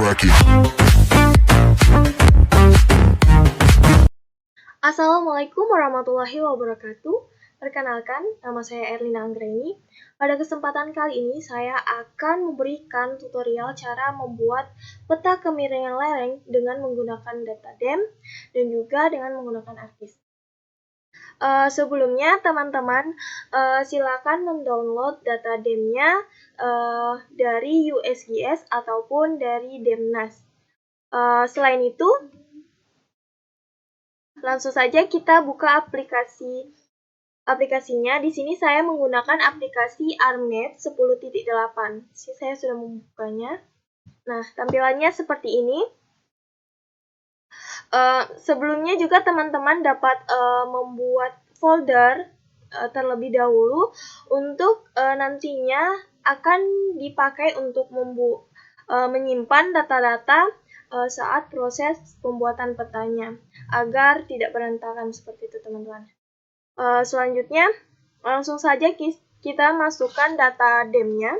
crack it. Assalamualaikum warahmatullahi wabarakatuh. Perkenalkan, nama saya Erlina Anggraini. Pada kesempatan kali ini, saya akan memberikan tutorial cara membuat peta kemiringan lereng dengan menggunakan data DEM dan juga dengan menggunakan ArcGIS. Sebelumnya, teman-teman silakan mendownload data DEM-nya dari USGS ataupun dari Demnas. Selain itu, langsung saja kita buka aplikasinya. Di sini saya menggunakan aplikasi ArcMap 10.8. Saya sudah membukanya. Nah, tampilannya seperti ini. Sebelumnya juga teman-teman dapat membuat folder terlebih dahulu untuk nantinya akan dipakai untuk menyimpan data-data saat proses pembuatan petanya agar tidak berantakan seperti itu, teman-teman. Selanjutnya, langsung saja kita masukkan data DEM-nya.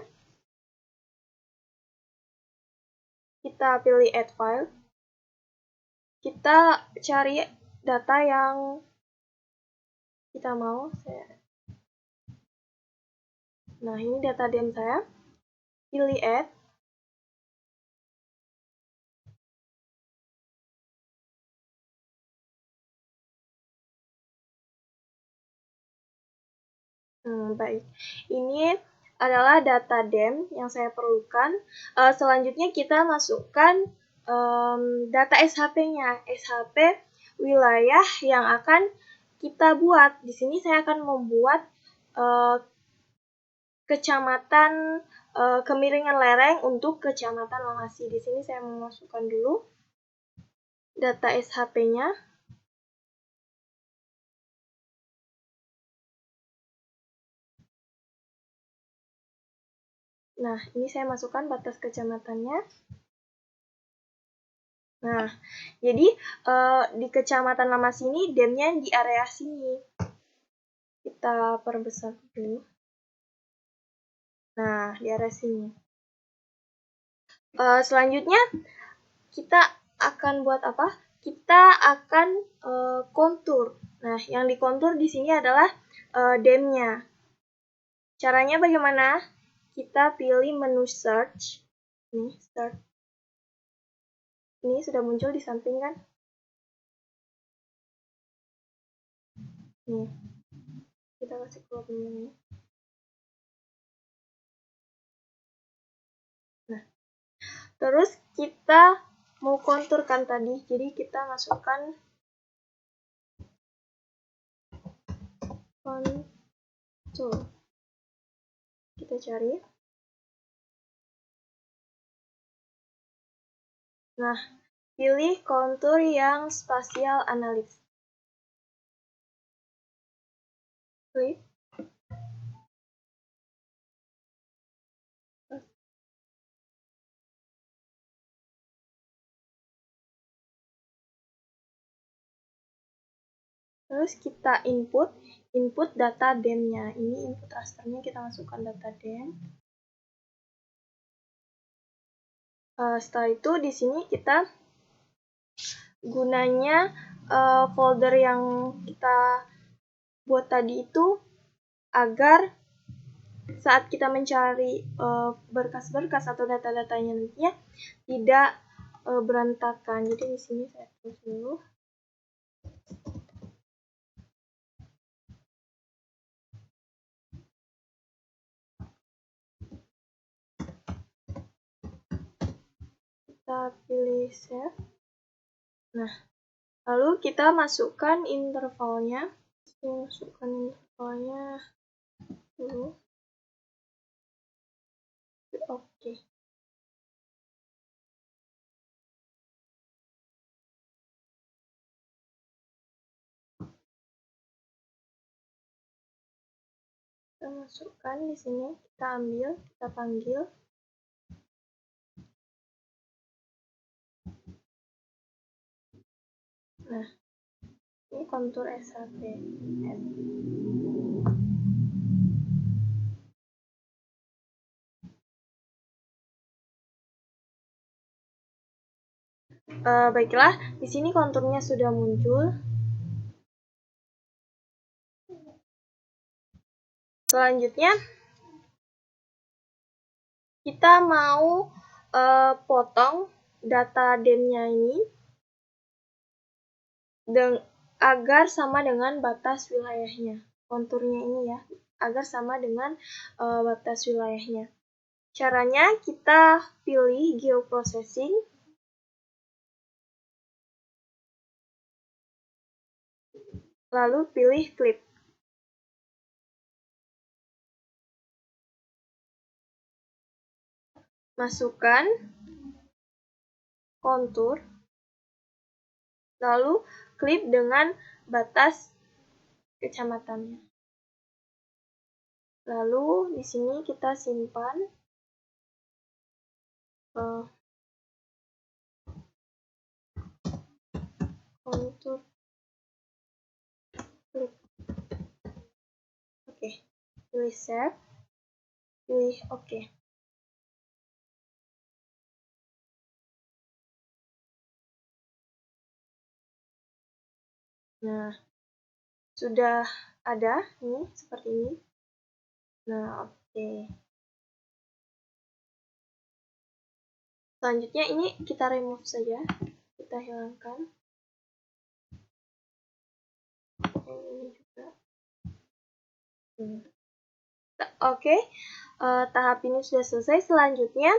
Kita pilih Add File. Kita cari data yang kita mau. Nah, ini data DEM saya. Pilih Add. Baik, ini adalah data DEM yang saya perlukan. Selanjutnya kita masukkan data SHP-nya, SHP wilayah yang akan kita buat. Di sini saya akan membuat kecamatan kemiringan lereng untuk kecamatan Langasi. Di sini saya memasukkan dulu data SHP-nya. Nah, ini saya masukkan batas kecamatannya. Nah, jadi di Kecamatan Langasi ini DEM-nya di area sini. Kita perbesar dulu. Nah, di area sini. Selanjutnya, kita akan buat apa? Kita akan kontur. Nah, yang dikontur di sini adalah DEM-nya. Caranya bagaimana? Kita pilih menu search. Ini, search. Ini sudah muncul di samping kan? Nih, kita kasih keluar ini. Nah, terus kita mau konturkan tadi, jadi kita masukkan kontur. Kita cari. Nah, pilih kontur yang spatial analysis. Klik. Terus kita input data DEM-nya. Ini input rasternya, kita masukkan data DEM. Setelah itu di sini kita gunanya folder yang kita buat tadi itu agar saat kita mencari berkas-berkas atau data-datanya nantinya tidak berantakan. Jadi di sini saya tulis dulu. Kita pilih save. Nah, lalu kita masukkan intervalnya. Masukkan intervalnya dulu. Oke. Kita masukkan di sini, kita ambil, kita panggil. Nah, ini kontur SHP. Baiklah, di sini konturnya sudah muncul. Selanjutnya, kita mau potong data DEM-nya ini agar sama dengan batas wilayahnya. Konturnya ini ya, agar sama dengan batas wilayahnya. Caranya kita pilih geoprocessing, lalu pilih clip. Masukkan kontur, lalu klip dengan batas kecamatannya. Lalu di sini kita simpan kontur klip. Oke, pilih save, pilih oke. Nah, sudah ada nih seperti ini. Nah, oke. Selanjutnya ini kita remove saja, kita hilangkan. Ini juga. Oke, tahap ini sudah selesai. Selanjutnya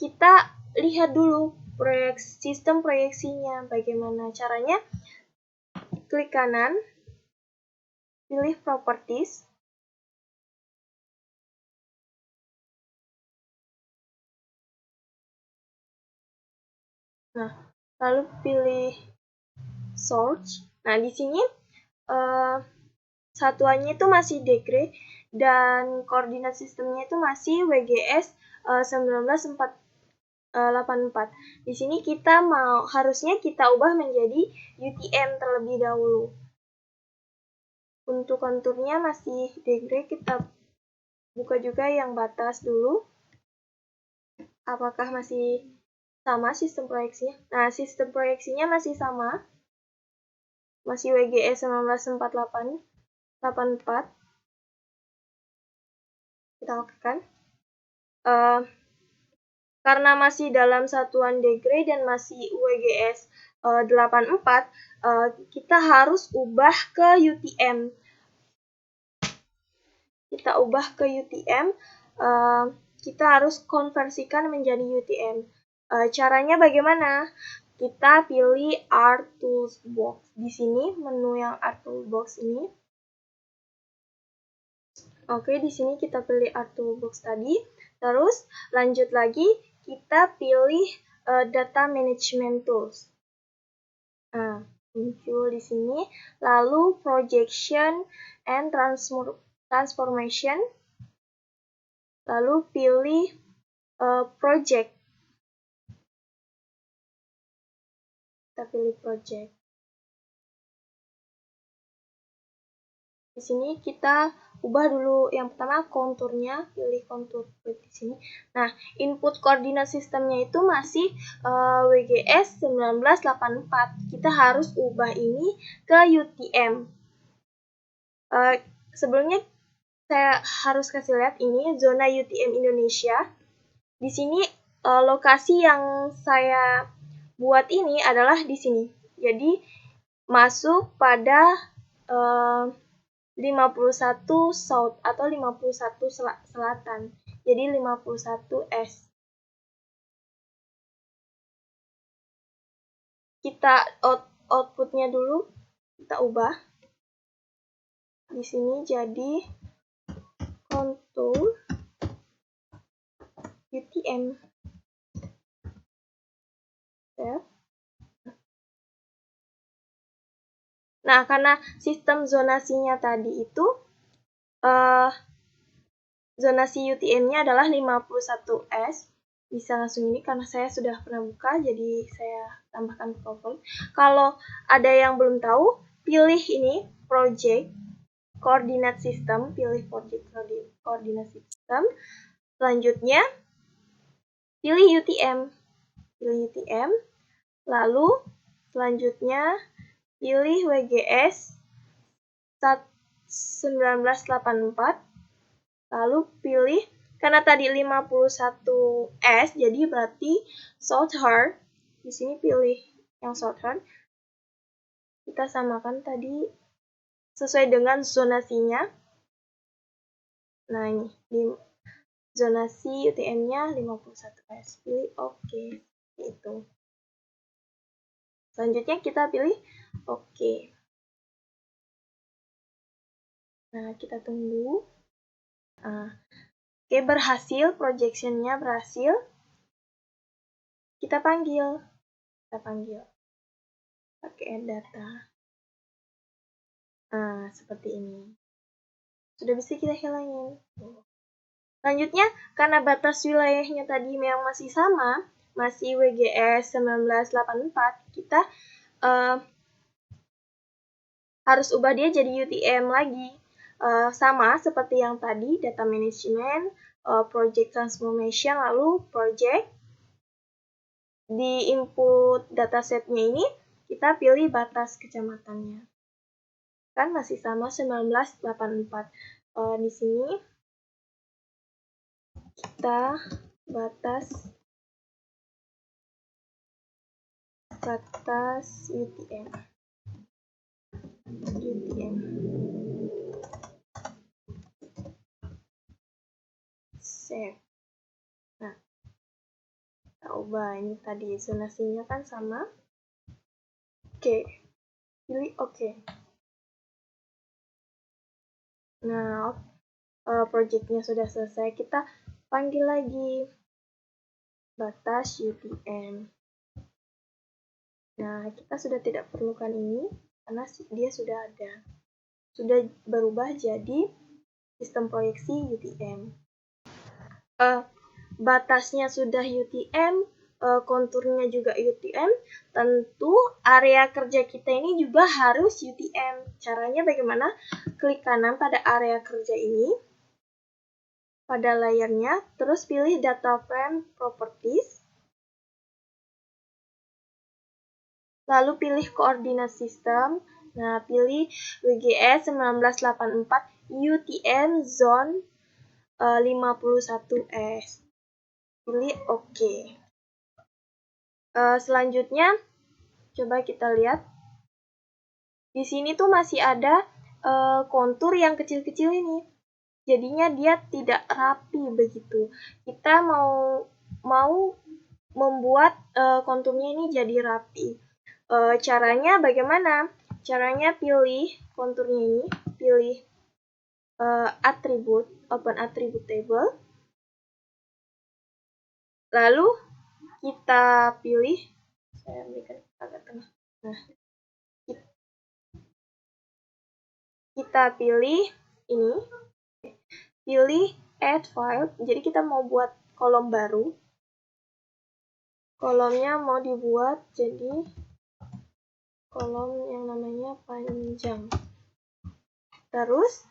kita lihat dulu sistem proyeksinya. Bagaimana caranya? Klik kanan, pilih properties. Nah, lalu pilih source. Nah, di sini satuannya itu masih degree dan koordinat sistemnya itu masih WGS 1984. Di sini kita harusnya kita ubah menjadi UTM terlebih dahulu. Untuk konturnya masih degree, kita buka juga yang batas dulu. Apakah masih sama sistem proyeksinya? Nah, sistem proyeksinya masih sama. Masih WGS 1984. Kita lakukan. Karena masih dalam satuan degree dan masih WGS 84, kita harus ubah ke UTM. Kita ubah ke UTM, kita harus konversikan menjadi UTM. Caranya bagaimana? Kita pilih R-Toolbox. Di sini menu yang R-Toolbox ini. Oke, di sini kita pilih R-Toolbox tadi. Terus lanjut lagi, kita pilih Data Management Tools. Nah, muncul di sini. Lalu Projection and Transformation. Lalu pilih Project. Kita pilih Project. Di sini kita ubah dulu yang pertama konturnya, pilih kontur di sini. Nah, input koordinat sistemnya itu masih WGS 1984. Kita harus ubah ini ke UTM. Sebelumnya saya harus kasih lihat ini zona UTM Indonesia. Di sini lokasi yang saya buat ini adalah di sini. Jadi masuk pada 51 South atau 51 Selatan. Jadi 51 S. Kita outputnya dulu, kita ubah. Di sini jadi kontur UTM. Nah, karena sistem zonasinya tadi itu, zonasi UTM-nya adalah 51S. Bisa langsung ini karena saya sudah pernah buka, jadi saya tambahkan PowerPoint. Kalau ada yang belum tahu, pilih ini, Project, Koordinat Sistem, pilih Project Koordinat Sistem. Selanjutnya, pilih UTM. pilih UTM, lalu selanjutnya pilih WGS 1984, lalu pilih, karena tadi 51S, jadi berarti Southern. Di sini pilih yang Southern. Kita samakan tadi sesuai dengan zonasinya. Nah, ini di zonasi UTM-nya 51S. Pilih OK. Itu. Selanjutnya kita pilih OK. Nah, kita tunggu. Oke, berhasil. Projection-nya berhasil. Kita panggil. Pakai add data. Nah, seperti ini. Sudah bisa kita hilangin. Selanjutnya, karena batas wilayahnya tadi memang masih sama, masih WGS 1984, kita harus ubah dia jadi UTM lagi. Sama seperti yang tadi, data management, project transformation, lalu project. Di input datasetnya ini, kita pilih batas kecamatannya. Kan masih sama 1984. Di sini kita batas UTM. Save. Nah, kita ubah ini tadi zonasinya kan sama. Oke. Pilih OK. Nah, projectnya sudah selesai. Kita panggil lagi batas UTM. Nah, kita sudah tidak perlukan ini karena dia sudah ada. Sudah berubah jadi sistem proyeksi UTM. Batasnya sudah UTM, konturnya juga UTM, tentu area kerja kita ini juga harus UTM. Caranya bagaimana? Klik kanan pada area kerja ini, pada layarnya, terus pilih Data Frame Properties, lalu pilih Koordinat Sistem. Nah, pilih WGS 1984 UTM Zone 51S. Pilih OK. Selanjutnya, coba kita lihat. Di sini tuh masih ada kontur yang kecil-kecil ini. Jadinya dia tidak rapi begitu. Kita mau membuat konturnya ini jadi rapi. Caranya bagaimana? Caranya pilih konturnya ini, pilih atribut, open attribute table. Lalu kita pilih, saya berikan agak tengah. Nah, kita pilih ini, pilih add file. Jadi kita mau buat kolom baru. Kolomnya mau dibuat jadi kolom yang namanya panjang. Terus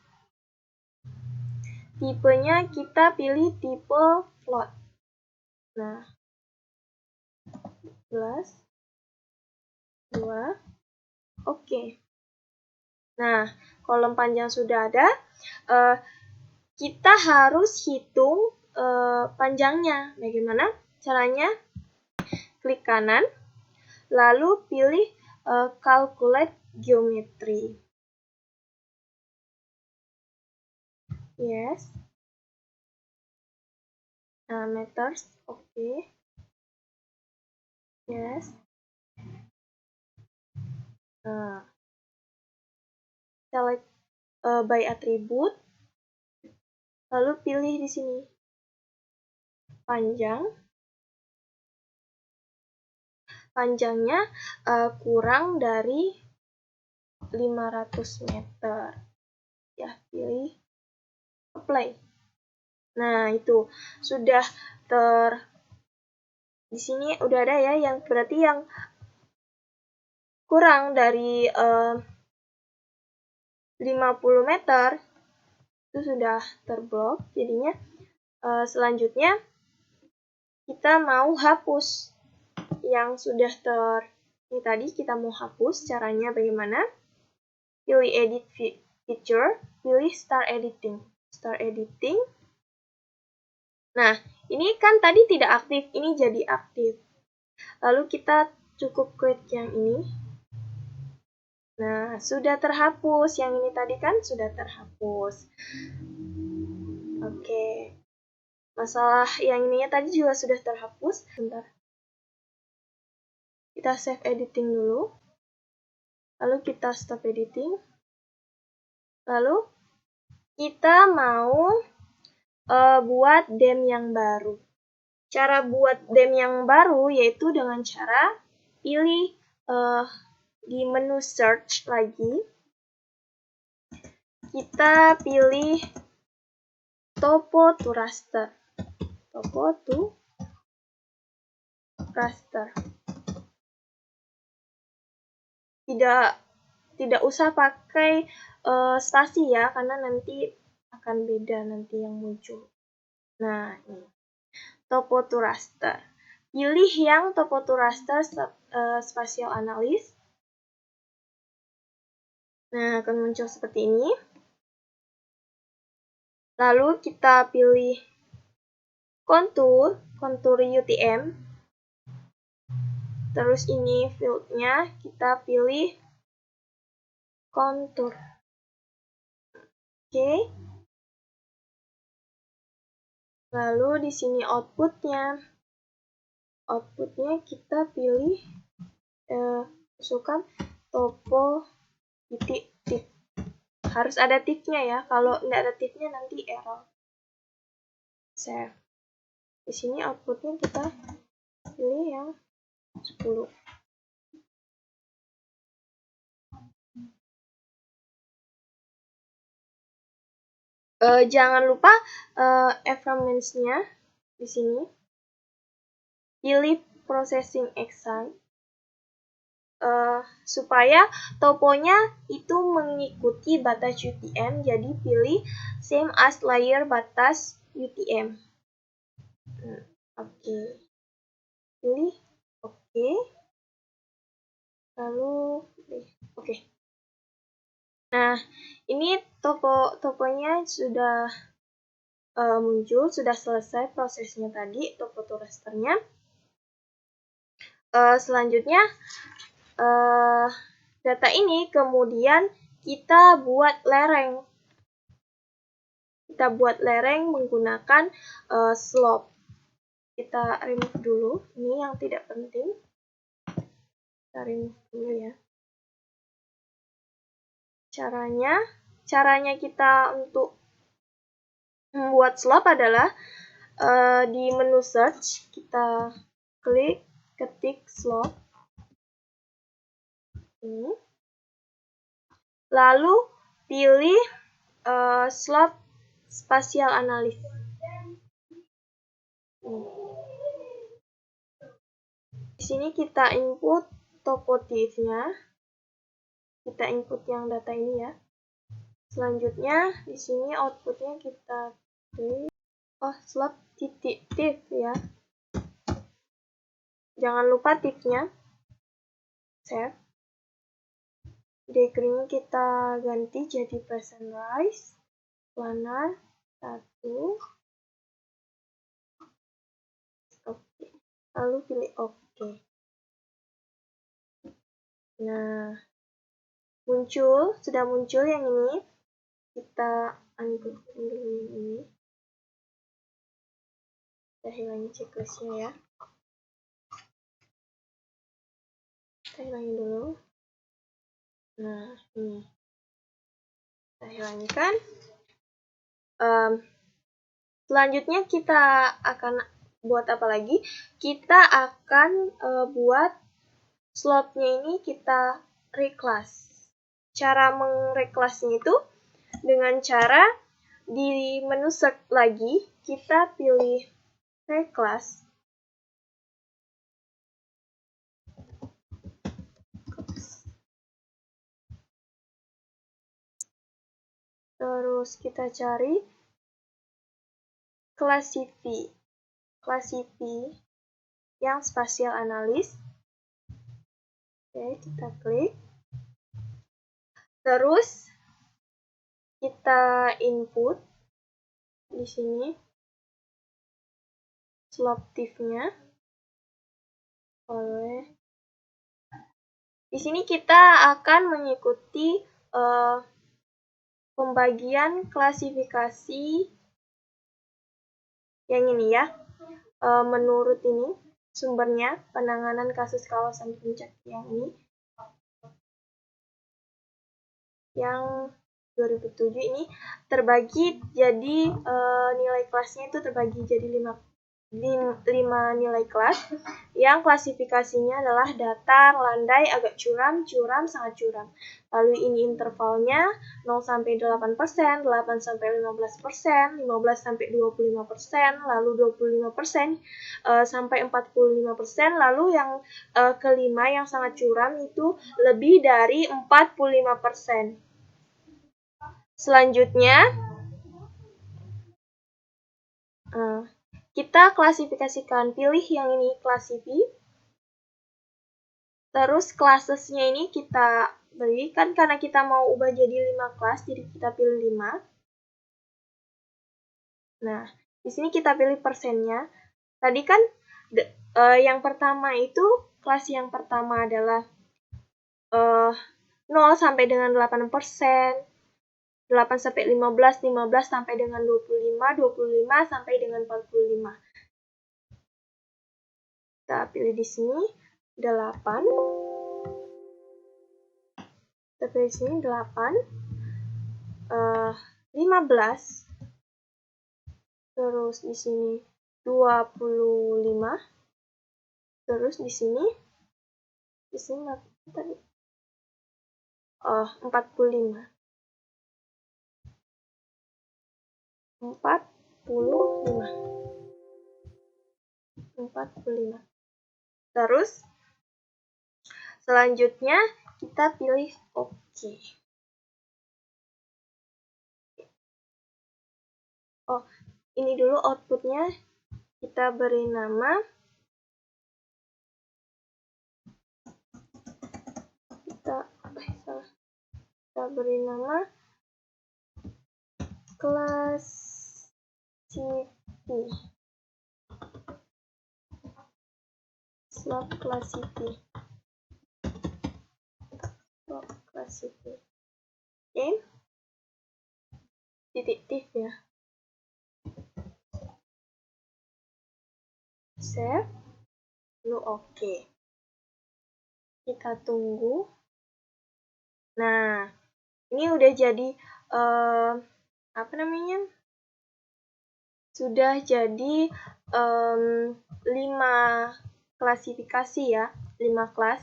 tipenya kita pilih tipe float. Nah, 11, 2, oke. Nah, kolom panjang sudah ada. Kita harus hitung panjangnya. Bagaimana caranya? Klik kanan, lalu pilih Calculate Geometry. Yes. Meters, oke. Yes. Select by attribute, lalu pilih di sini panjang. Panjangnya kurang dari 500 meter. Ya, pilih apply. Nah, itu sudah di sini udah ada ya, yang berarti yang kurang dari 50 meter itu sudah terblok. Jadinya selanjutnya kita mau hapus. yang sudah ini tadi kita mau hapus, caranya bagaimana? Pilih edit feature, pilih start editing. Start editing. Nah, ini kan tadi tidak aktif, ini jadi aktif. Lalu kita cukup klik yang ini. Nah, sudah terhapus. Yang ini tadi kan sudah terhapus. Oke. Masalah yang ininya tadi juga sudah terhapus. Bentar. Kita save editing dulu. Lalu kita stop editing. Lalu kita mau buat dem yang baru. Cara buat dem yang baru yaitu dengan cara pilih di menu search lagi. Kita pilih topo to raster. Topo to raster. Tidak usah pakai spasi ya, karena nanti akan beda nanti yang muncul. Nah, ini. Topo to raster. Pilih yang topo to raster spatial analysis. Nah, akan muncul seperti ini. Lalu kita pilih kontur UTM. Terus ini fieldnya kita pilih kontur. Oke. Lalu di sini outputnya. Outputnya kita pilih masukkan topo titik tip. Harus ada tipnya ya. Kalau tidak ada tipnya nanti error. Save. Di sini outputnya kita pilih yang 10. Jangan lupa environments-nya di sini. Pilih processing excite. Supaya toponya itu mengikuti batas UTM, jadi pilih same as layer batas UTM. Oke. Pilih oke. Lalu oke. Nah, ini toponya sudah muncul, sudah selesai prosesnya tadi, topo to rasternya. Selanjutnya, data ini kemudian kita buat lereng. Kita buat lereng menggunakan slope. Kita remove dulu, ini yang tidak penting. Kita remove dulu ya. Caranya kita untuk membuat slope adalah di menu search kita klik, ketik slope. Ini. Lalu pilih slope spatial analysis. Di sini kita input topotifnya. Kita input yang data ini ya. Selanjutnya di sini outputnya kita pilih slope titik tif ya. Jangan lupa tifnya. Save. Degree-nya kita ganti jadi percent rise, planar 1. Oke. Lalu pilih oke. Nah, sudah muncul yang ini. Kita undo dulu ini. Kita hilangin checklistnya ya. Kita hilangin dulu. Nah, ini. Kita hilangkan. Selanjutnya kita akan buat apa lagi? Kita akan buat slope-nya ini kita reclass. Cara mereclassnya itu dengan cara di menu search lagi, kita pilih reclass. Terus kita cari classify. yang spatial analis. Oke, kita klik. Terus kita input di sini sloptive-nya. Di sini kita akan mengikuti pembagian klasifikasi yang ini ya. Menurut ini sumbernya penanganan kasus kawasan puncak yang ini. Yang 2007 ini terbagi jadi nilai kelasnya itu terbagi jadi 5 nilai kelas yang klasifikasinya adalah datar, landai, agak curam, curam, sangat curam. Lalu ini intervalnya 0 sampai 8%, 8 sampai 15%, 15 sampai 25%, lalu 25% sampai 45%, lalu yang kelima yang sangat curam itu lebih dari 45%. Selanjutnya kita klasifikasikan, pilih yang ini klasifi. Terus classes-nya ini kita berikan karena kita mau ubah jadi 5 kelas, jadi kita pilih 5. Nah, di sini kita pilih persennya. Tadi kan yang pertama itu, kelas yang pertama adalah 0 sampai dengan 8%, 8 sampai 15, 15 sampai dengan 25, 25 sampai dengan 45. Kita pilih di sini 8. Kita pilih di sini 8. 15. Terus di sini 25. Terus di sini tadi 45. 45. Terus selanjutnya kita pilih OK. Oh, ini dulu outputnya kita beri nama. Kita beri nama classify. Slop classify. Oke. Titik ya. Save. Lalu oke. Kita tunggu. Nah, ini udah jadi sudah jadi 5 klasifikasi ya, 5 kelas.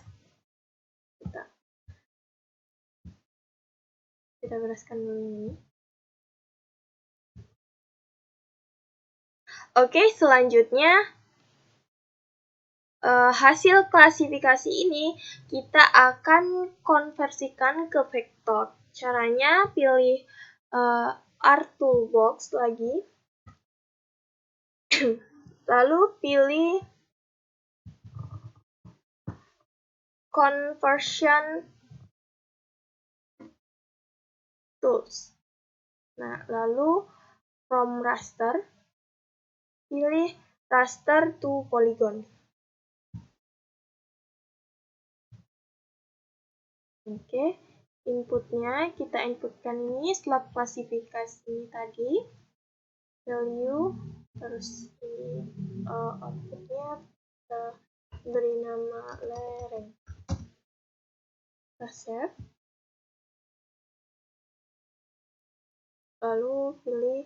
Kita bereskan dulu ini. Oke, selanjutnya hasil klasifikasi ini kita akan konversikan ke vektor. Caranya pilih R-Toolbox lagi. Lalu pilih Conversion Tools. Nah, lalu from raster, pilih raster to polygon. Oke, inputnya kita inputkan ini slop klasifikasi tadi, value, terus ini outputnya kita beri nama lereng. Kita save. Lalu pilih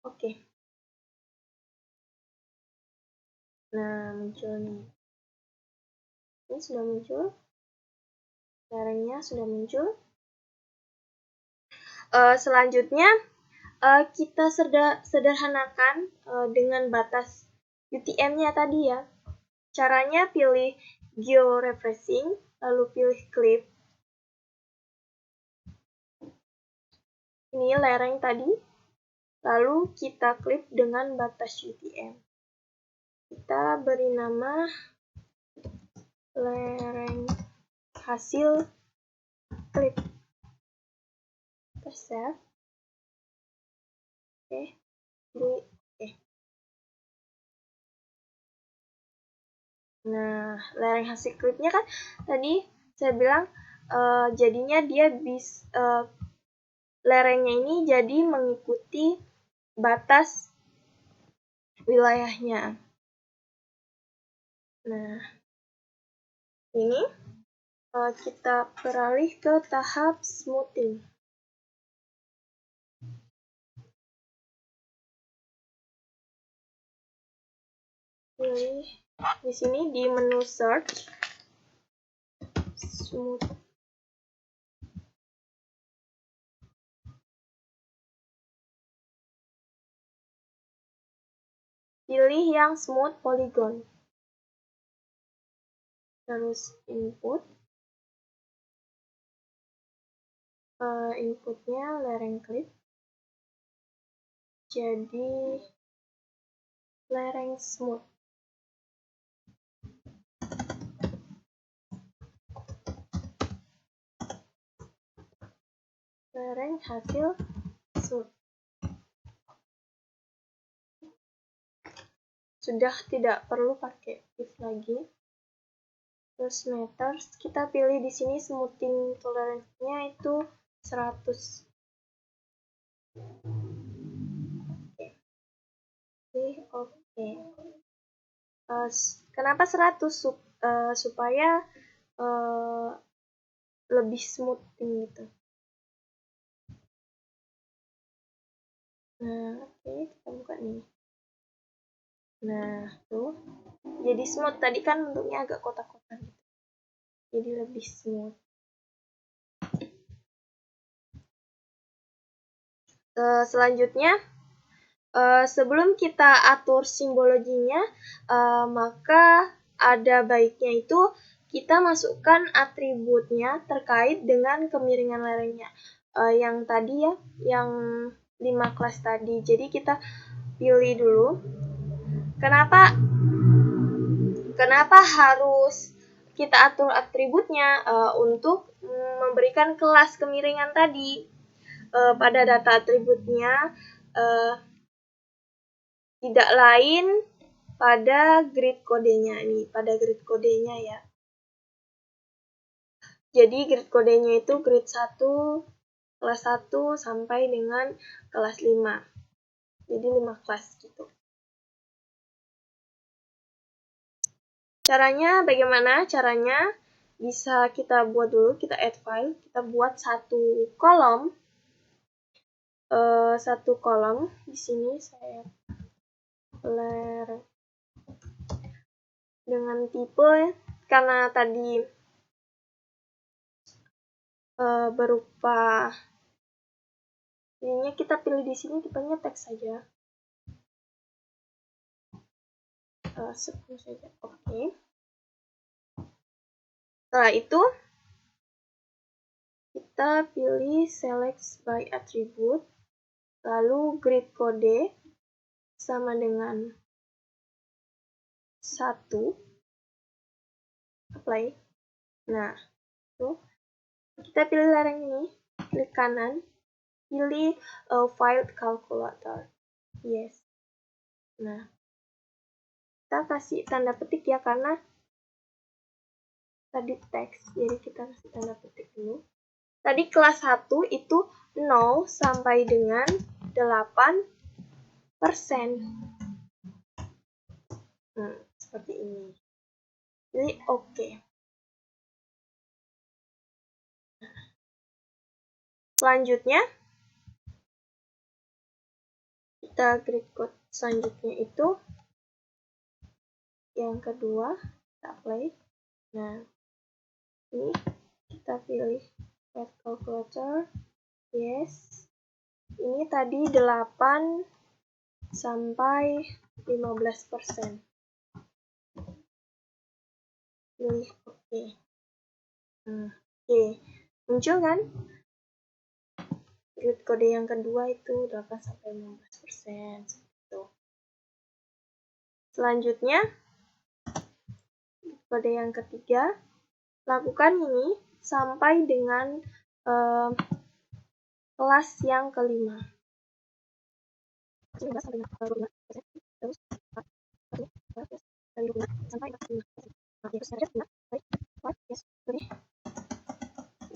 OK. Nah, muncul nih. Ini sudah muncul. Lerengnya sudah muncul. Selanjutnya kita sederhanakan dengan batas UTM-nya tadi ya. Caranya pilih georefreshing, lalu pilih clip. Ini lereng tadi. Lalu kita klip dengan batas UTM. kita beri nama lereng hasil klip. Kita save. Oke. Oke. Nah, lereng hasil klipnya kan tadi saya bilang jadinya dia lerengnya ini jadi mengikuti batas wilayahnya. Nah, ini kita beralih ke tahap smoothing. Pilih di sini di menu search smooth. Pilih yang smooth polygon. Terus input. Inputnya lereng klip. Jadi lereng smooth. Lereng hasil smooth. Sudah tidak perlu pakai if lagi. Terus meters, kita pilih di sini smoothing tolerance-nya itu 100. Oke. Kenapa 100? Supaya lebih smoothing gitu. Nah, oke, kita buka nih. Nah, tuh. Jadi smooth. Tadi kan bentuknya agak kotak-kotak gitu. Jadi lebih smooth. Selanjutnya, sebelum kita atur simbologinya, maka ada baiknya itu kita masukkan atributnya terkait dengan kemiringan lerengnya. Yang tadi ya, yang 5 kelas tadi. Jadi kita pilih dulu. Kenapa harus kita atur atributnya? Untuk memberikan kelas kemiringan tadi. Pada data atributnya tidak lain pada grid kodenya nih, pada grid kodenya ya. Jadi grid kodenya itu grid 1, kelas 1 sampai dengan kelas 5. Jadi 5 kelas gitu. Caranya bagaimana? Caranya bisa kita buat dulu, kita add file, kita buat satu kolom. Di sini saya lereng dengan tipe karena tadi berupa ininya kita pilih di sini tipenya teks saja. 10 saja. Oke. Setelah itu kita pilih select by attribute, lalu grid kode sama dengan 1, apply. Nah, tuh kita pilih lereng ini, klik kanan, pilih file calculator, yes. Nah, kita kasih tanda petik ya karena tadi teks, jadi kita kasih tanda petik dulu. Tadi kelas 1 itu 0 sampai dengan 8%. Seperti ini. Jadi oke. Selanjutnya, kita grid code selanjutnya itu yang kedua, kita apply. Nah, ini kita pilih path calculator, yes. Ini tadi 8 sampai 15%. Pilih oke. Oke, muncul kan? Grid kode yang kedua itu 8 sampai 15%. Gitu. Selanjutnya, kode yang ketiga, lakukan ini sampai dengan kelas yang kelima.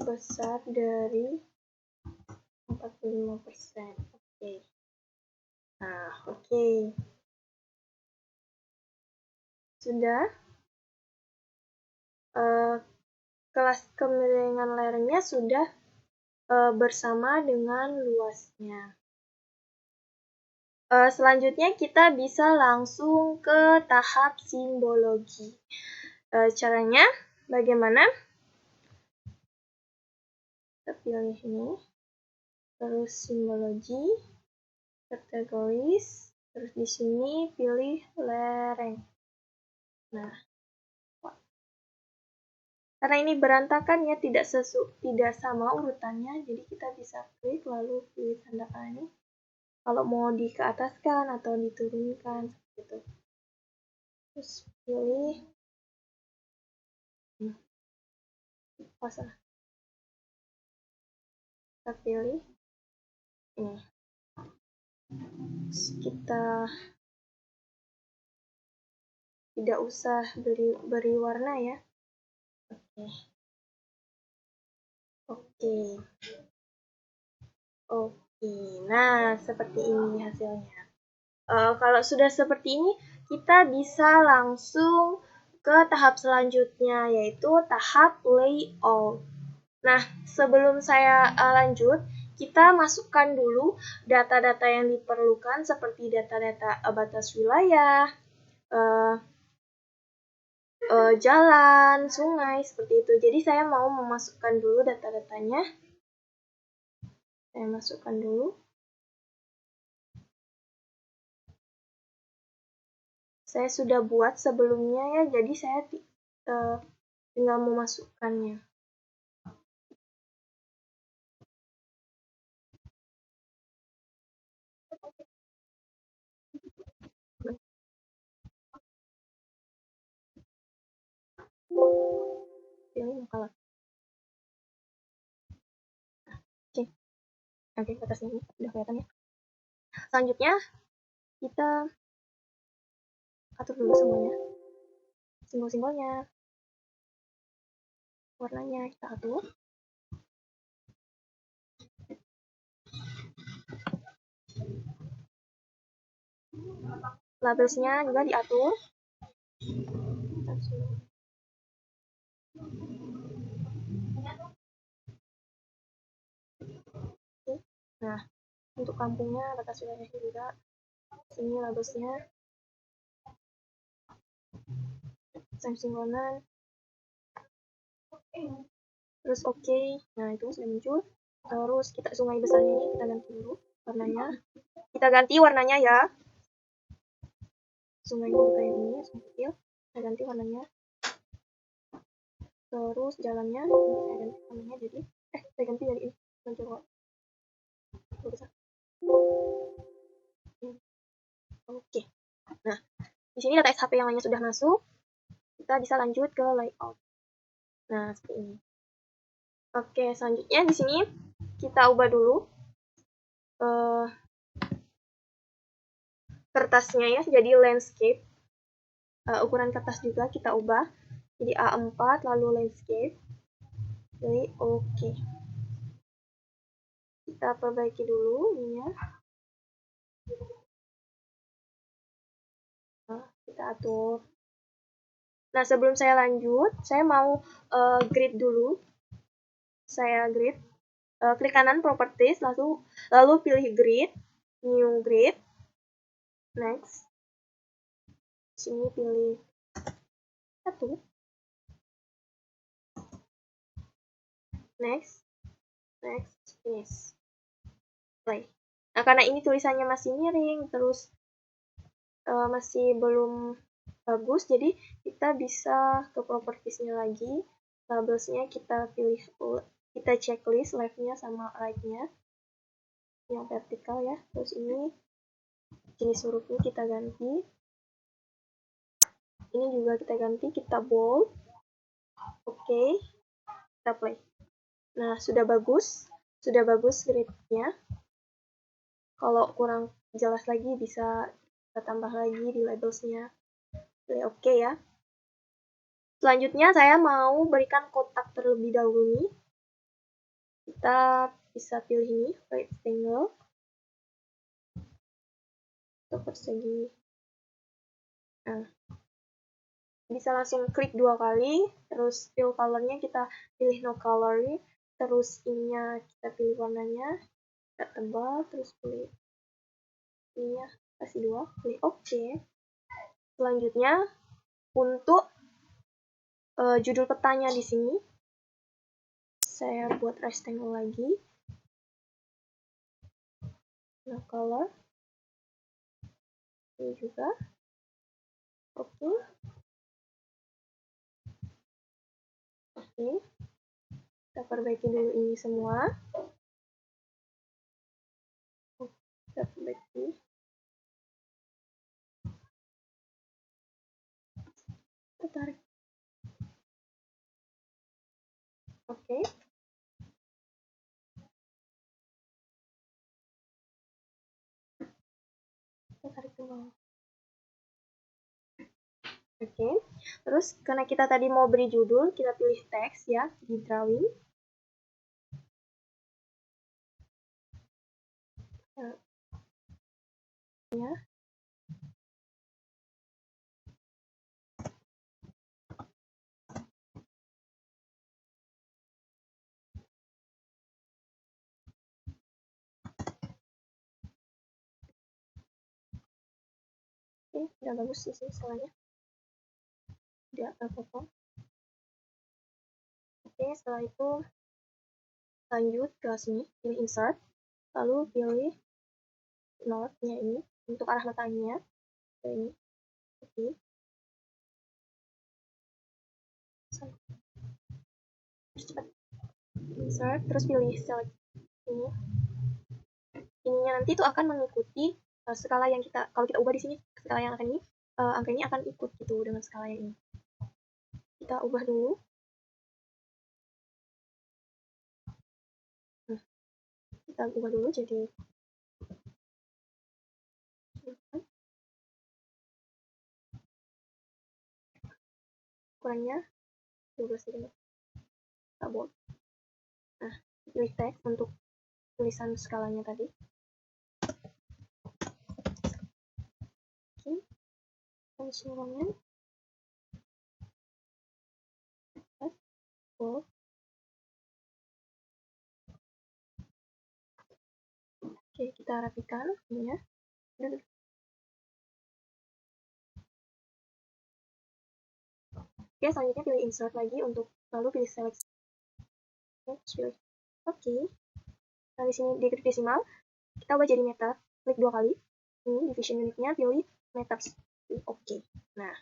Besar dari 45%. Oke. Nah, oke. Sudah. Kelas kemiringan lerengnya sudah bersama dengan luasnya. Selanjutnya kita bisa langsung ke tahap simbologi. Caranya bagaimana? Kita pilih ini, terus simbologi, kategoris, terus di sini pilih lereng. Nah, karena ini berantakan ya, tidak sama urutannya, jadi kita bisa klik lalu pilih tanda panah. Kalau mau dikeataskan atau diturunkan seperti itu. Terus pilih pasang. Kita pilih ini. Terus kita tidak usah beri warna ya. Oke. Nah, seperti ini hasilnya. Kalau sudah seperti ini, kita bisa langsung ke tahap selanjutnya, yaitu tahap layout. Nah, sebelum saya lanjut, kita masukkan dulu data-data yang diperlukan, seperti data-data batas wilayah, jalan, sungai, seperti itu. Jadi saya mau memasukkan dulu data-datanya. Saya masukkan dulu. Saya sudah buat sebelumnya ya, jadi saya tinggal memasukkannya. Pilih makalah. Oke, atasnya ini udah kelihatan ya. Selanjutnya kita atur dulu semuanya, simbol-simbolnya, warnanya kita atur. Labelsnya juga diatur. Nah, untuk kampungnya batas wilayahnya juga sini labelsnya, simbolan, terus oke. Nah, itu sudah muncul. Terus kita sungai besarnya ini kita ganti dulu warnanya. Kita ganti warnanya ya. Sungainya bukan yang ini, sungai kecil. Kita ganti warnanya. Terus jalannya ini saya ganti warnanya jadi saya ganti dari ini muncul kok. Oke. Nah, di sini data SHP yang lainnya sudah masuk. Kita bisa lanjut ke layout. Nah, seperti ini. Oke, selanjutnya di sini kita ubah dulu kertasnya ya, jadi landscape. Ukuran kertas juga kita ubah jadi A4 lalu landscape. Jadi oke. Kita perbaiki dulu ininya. Nah, kita atur. Nah, sebelum saya lanjut, saya mau grid dulu. Saya grid. Klik kanan properties, lalu pilih grid, new grid. Next. Sini pilih 1. Next, finish. Play. Nah, karena ini tulisannya masih miring, terus masih belum bagus, jadi kita bisa ke propertiesnya lagi. Labelsnya kita pilih, kita checklist left-nya sama right-nya. Yang vertikal ya. Terus ini jenis hurufnya kita ganti. ini juga kita ganti, kita bold. Oke, kita play. Nah, sudah bagus grid-nya. Kalau kurang jelas lagi bisa kita tambah lagi di labels-nya. Oke ya. Selanjutnya saya mau berikan kotak terlebih dahulu nih. Kita bisa pilih ini, rectangle. Atau persegi. Nah, bisa langsung klik 2 kali, terus fill color-nya kita pilih no color, terus ininya kita pilih warnanya, kita tebal, terus pilih ininya, kasih 2, pilih oke. Selanjutnya, untuk judul petanya di sini, saya buat rectangle lagi, no color, ini juga, oke. Oke, kita perbaiki dulu ini semua. Kita perbaiki. Kita tarik. Oke. Kita tarik ke bawah. Oke. Terus karena kita tadi mau beri judul, kita pilih teks ya di drawing. Ya. Oke, udah bagus di sini setelahnya. Udah apa-apa. Oke, setelah itu lanjut ke sini, pilih insert, lalu pilih north-nya ini untuk arah matanya. Ini. Oke. Cepat. Insert, terus pilih select ini. Ininya nanti itu akan mengikuti skala yang kita, kalau kita ubah di sini, skala yang akan ini, angka ini akan ikut gitu dengan skala yang ini. Kita ubah dulu. Kita ubah dulu jadi ukurannya 12 cm. Kita bold. Nah, pilih teks untuk tulisan skalanya tadi. Oke. Pensiunannya. Bold. Oke, kita rapikan ini ya. Oke, selanjutnya pilih insert lagi untuk lalu pilih select. Oke, pilih. Oke. Nah, di sini di desimal, kita ubah jadi meter. Klik 2 kali. Ini division unitnya pilih meters. Oke. Nah,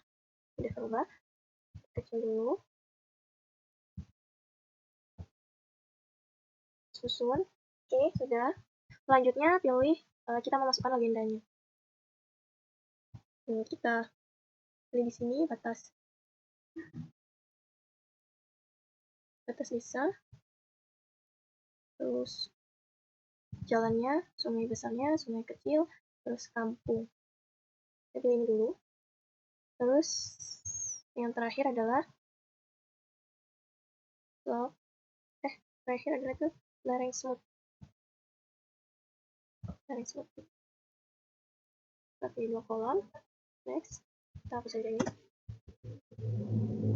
udah berubah. Kecil dulu. Susun. Oke, sudah. Selanjutnya pilih kita memasukkan legendanya. Kita pilih di sini batas desa, terus jalannya, sungai besarnya, sungai kecil, terus kampung. Kita pilih ini dulu. Terus yang terakhir adalah terakhir adalah itu lereng smooth. Kita pilih 2 kolom. Next, kita hapus saja ini.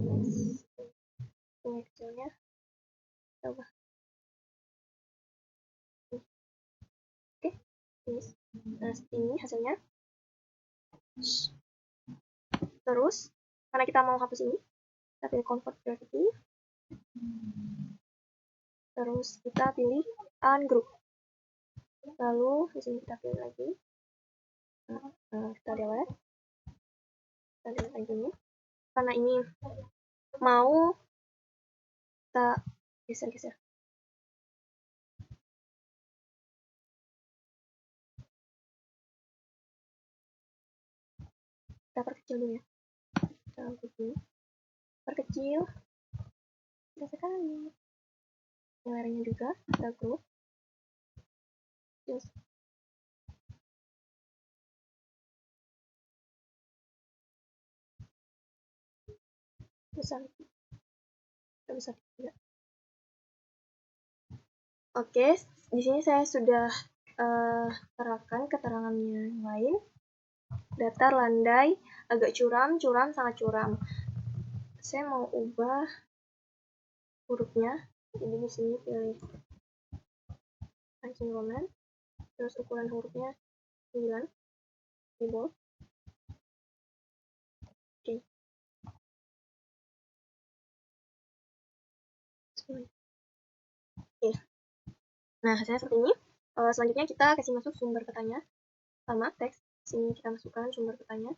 Next, sungai kecilnya kita ubah. Oke, nah ini hasilnya. Terus karena kita mau hapus ini, kita pilih convert gravity. Terus kita pilih ungroup. Lalu di sini kita pilih lagi. Kita delete lagi ini. Karena ini mau kita geser-geser. Kita perkecil dulu ya. Kita dalam begini, perkecil, tidak sekali. Yang lainnya juga kita grup, terus besar, besar juga. Oke, di sini saya sudah terapkan keterangannya yang lain. Datar, landai, agak curam, curam, sangat curam. Saya mau ubah hurufnya, jadi di sini pilih pancing roman, terus ukuran hurufnya 9, di bold. Oke. Oke. Nah, hasilnya seperti ini. Selanjutnya kita kasih masuk sumber petanya, sama teks. Sini kita masukkan sumber petanya.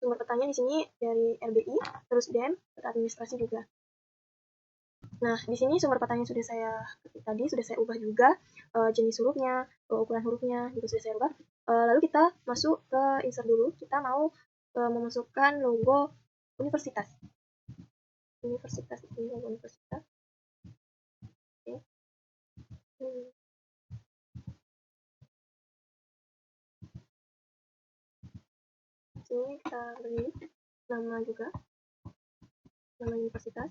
Sumber petanya di sini dari RBI, terus DEM, peta administrasi juga. Nah, di sini sumber petanya sudah saya ketik tadi, sudah saya ubah juga jenis hurufnya, ukuran hurufnya juga sudah saya ubah. Lalu kita masuk ke insert dulu. Kita mau memasukkan logo universitas. Universitas ini logo universitas. Oke. Sini kita beri nama juga, nama universitas.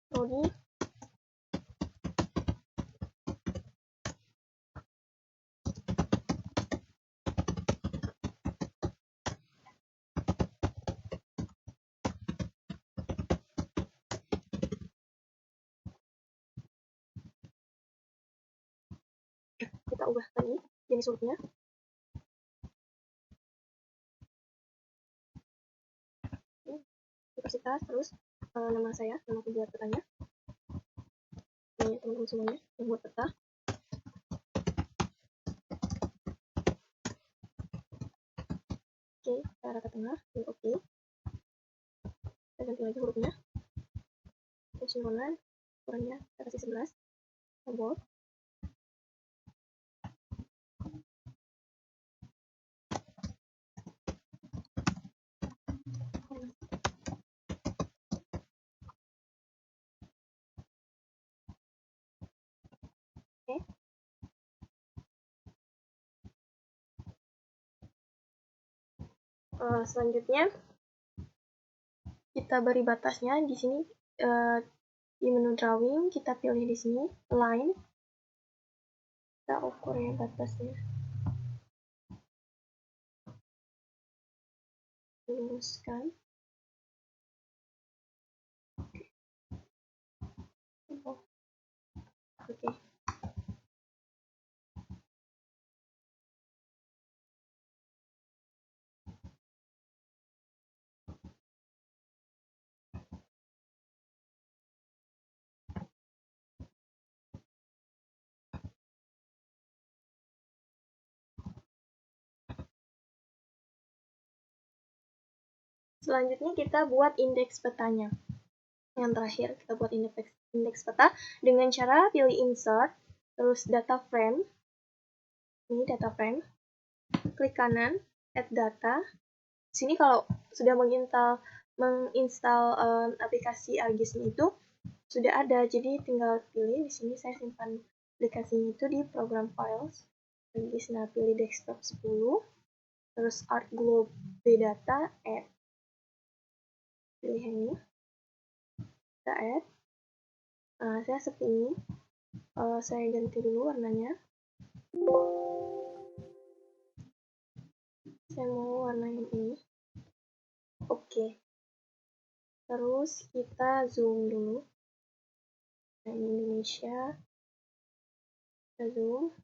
Prodi. Kita ubah tadi jenis hurufnya. Universitas, terus nama saya, nama pembuat petanya. Ini teman-teman semuanya yang buat peta. Oke, ke arah ke tengah, klik oke. Kita ganti lagi hurufnya. Sinkronan, ukurannya kita kasih 11. Kita bold. Oke. Selanjutnya kita beri batasnya di sini di menu drawing kita pilih di sini line, kita ukur ya batasnya, luruskan. Oke. Selanjutnya kita buat indeks petanya. Yang terakhir kita buat indeks peta dengan cara pilih insert, terus data frame. Ini data frame. Klik kanan, add data. Sini kalau sudah menginstal aplikasi ArcGIS itu sudah ada, jadi tinggal pilih. Di sini saya simpan aplikasinya itu di program files. ArcGIS, nah pilih desktop 10, terus ArcGlobe Data, add. Pilih yang ini, kita add. Nah, saya seperti ini. Saya ganti dulu warnanya. Saya mau warna yang ini. Oke. Terus kita zoom dulu. Nah, ini Indonesia. Kita zoom.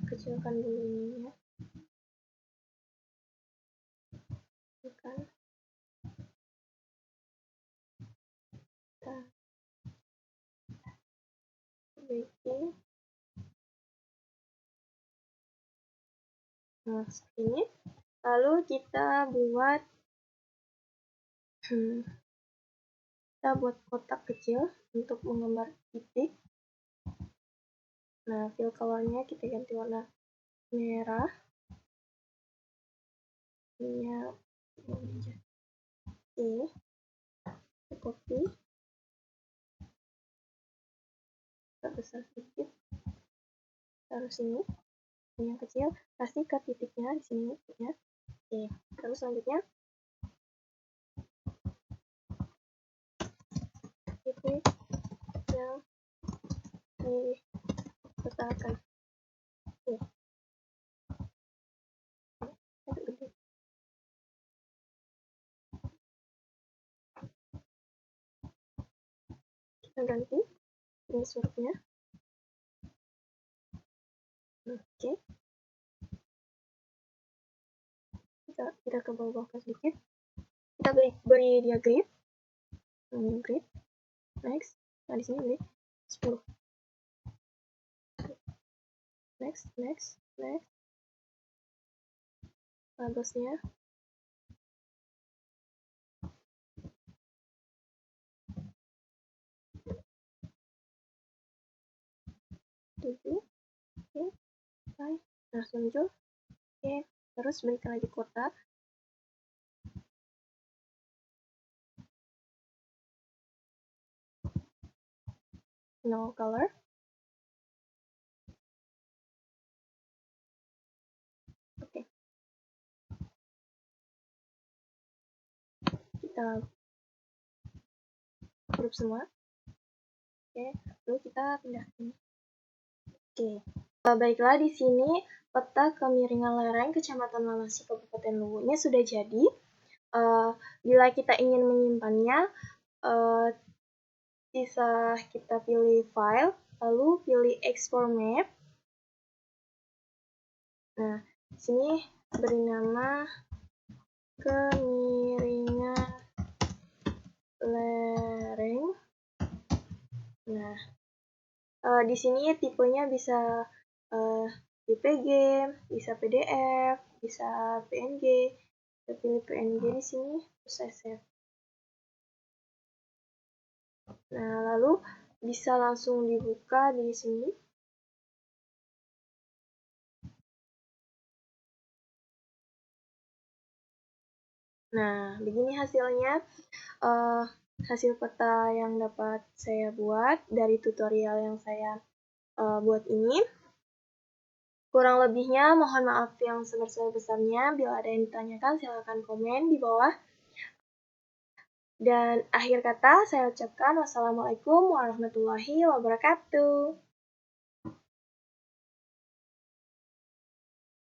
Kecilkan dulu ininya. Kecilkan. Kita perbaiki. Nah, seperti ini. Lalu kita buat kita buat kotak kecil untuk menggambar titik. Nah, fill color-nya kita ganti warna merah. Ini aja. Oke, kita copy. Kita besar sedikit. Taruh sini. Ini yang kecil, kasih ke titiknya di sini titiknya. Oke, terus selanjutnya titik yang dipetakan. Oke. Kita ganti ini surutnya. Oke. Kita ke bawah sedikit. Kita beri dia grid. Grid. Next. Nah, di sini beri 10. Next. Labelsnya. Tujuh. Oke. Bye. Nah, muncul. Oke. Terus berikan lagi kotak. No color. Oke. Kita grup semua. Oke, lalu kita pindah ini. Oke. Baiklah, di sini peta kemiringan lereng Kecamatan Lamasi Kabupaten Luwu ini sudah jadi. Bila kita ingin menyimpannya, bisa kita pilih file, lalu pilih export map. Nah, di sini beri nama kemiringan lereng. Nah, di sini tipenya bisa JPG, bisa PDF, bisa PNG. Kita pilih PNG di sini, terus save. Nah, lalu bisa langsung dibuka di sini. Nah, begini hasilnya. Hasil peta yang dapat saya buat dari tutorial yang saya buat ini. Kurang lebihnya mohon maaf yang sebesar-besarnya. Bila ada yang ditanyakan silakan komen di bawah. Dan akhir kata saya ucapkan wassalamualaikum warahmatullahi wabarakatuh.